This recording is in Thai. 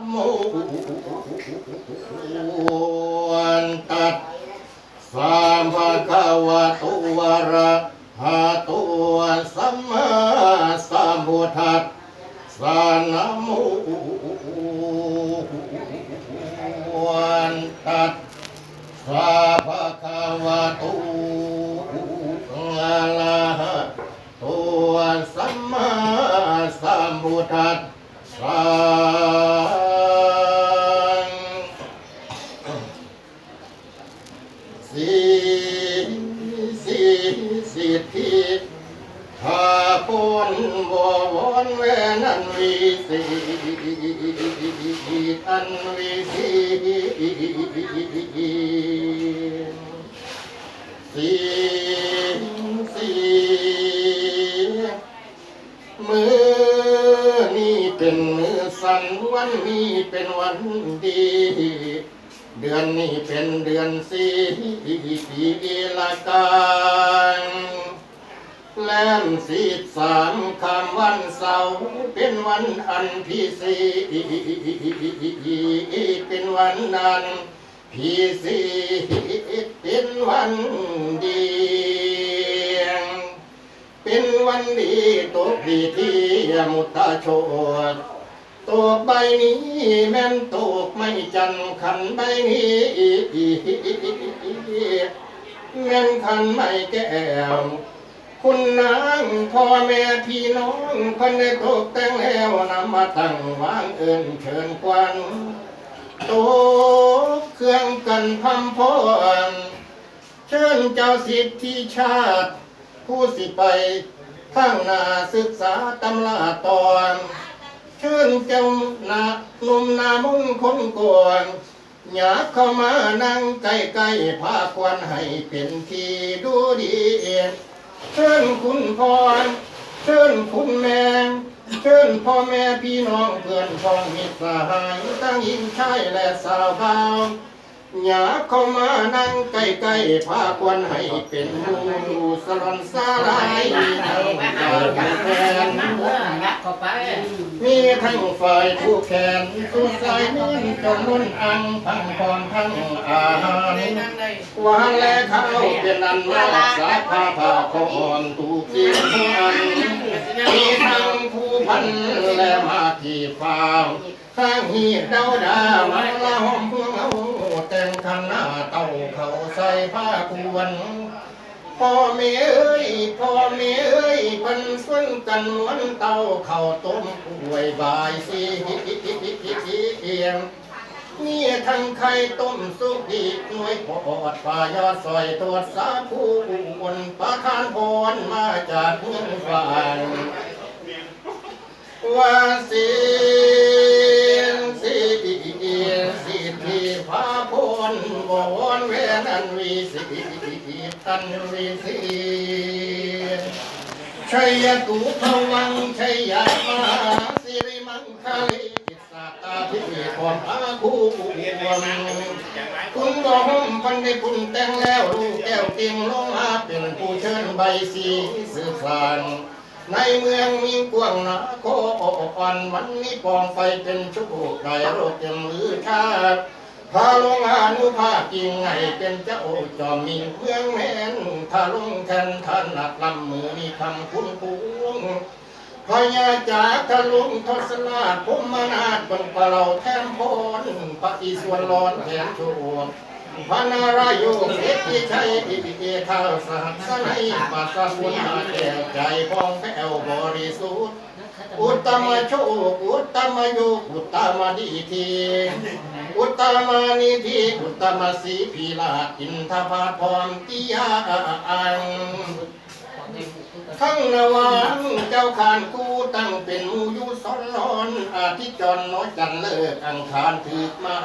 โมวันตัดสามภะคะวะโตวะระหะโตสัมมาสัมพุทธัสสะนะโมวันตัดสามภะคะวะโตอะระหะโตสัมมาสัมพุทธัสสะสิทธิหาพนบวรเวนันวิสิอันวิสิมือนี้เป็นมือสันวันนี้เป็นวันดีเดือนนี้เป็นเดือนสี่ปีละกันแลม13ค่ำวันเสาร์เป็นวันอันพิเศษเป็นวันนั้นพิเศษเป็นวันดีเป็นวันดีตกดีที่มุตตะโชดตกใบนี้แม่นตกไม่จันขันใบนี้แม่นขันไม่แก้วคุณนางพ่อแม่พี่น้องคนได้ตกแต่งแล้วนำมาตั้งวางเอิญเชิญควันตกเครื่องกันพำพรเชิญเจ้าสิทธิชาติผู้สิไปข้างหน้าศึกษาตำราตอนเชิญเจ้าหน้าหนุ่มหน้ามนต์คนกวนอยากเข้ามานั่งใกล้ๆพาควันให้เป็นที่ดูดีเชิญคุณพ่อเชิญคุณแม่เชิญพ่อแม่พี่น้องเพื่อนพ้องมิตรสหายทั้งหญิงชายและสาวบ่าวอยากเข้ามานั่งใกล้ๆพาควันให้เป็นหมู่สลอนสลายทั้งการแทนมีทั้งฝ่ายผู้แขนสุดสายนิ่งจนมุ่นอังทั้งความทั้งอาหารหวานและข้าวเป็นอันรักษาผ้าคอนถูกสิ่งทุกอันมีทั้งผู้พันและมาขี่ฟ้าข้างหีดดามาละหอมเพื่อเอาแต่งข้างหน้าเต่าเขาใส่ผ้าควรพ่อแม่เอ้ยพ่อแม่เอ้ยพันส่วนกันวันเต่าเขาต้มกล้วยบายสีเอียงนี่ทั้งไข่ต้มสุกีหน่วยปอดปลายอดซอยตัวสาผู้คนประทานพรมาจากเมืองฟ้าว่าสิที่พาพนบวรเวนันวิสิตันวิสิชัยตุภวังชัยมหาสิริมังคลิสัตตาภิความอาคูวังคุณบ่ห่มพันได้คุณแต่งแล้วลูกแก้วเตียงลงมาเป็นผู้เชิญใบสีสืบสานในเมืองมีกว้างนาโคอ่อนวันนี้ปองไฟเป็นชุกไก่โรคเต็มมือชาติพาลงอานุภาพจริงไงเป็นเจ้าจอมมีเมืองแม่นถ้าลงแทนท่านหนักลำมือมีคำคุ้นคุ้งพญาจากทะลุงทศนาถภูมินาถบังปะเราแทนพรปฏิส่วนร้อนแทนโชว์พระนารายณ์เอติชัยอิปิเกทาสหัสนัยปัสสาวนาแก้วใจพองแผ้วบริสุทธิ์อุตตมโชคอุตตมโยกอุตตมดีทีอุตตมานิธิอุตตมสีพีลาอินทภาพรติยาอังทั้งนวังเจ้าขานกูตั้งเป็นมูยุสอนร้อนอาทิตย์จรน้อยจันเลิกอังคารถึกมา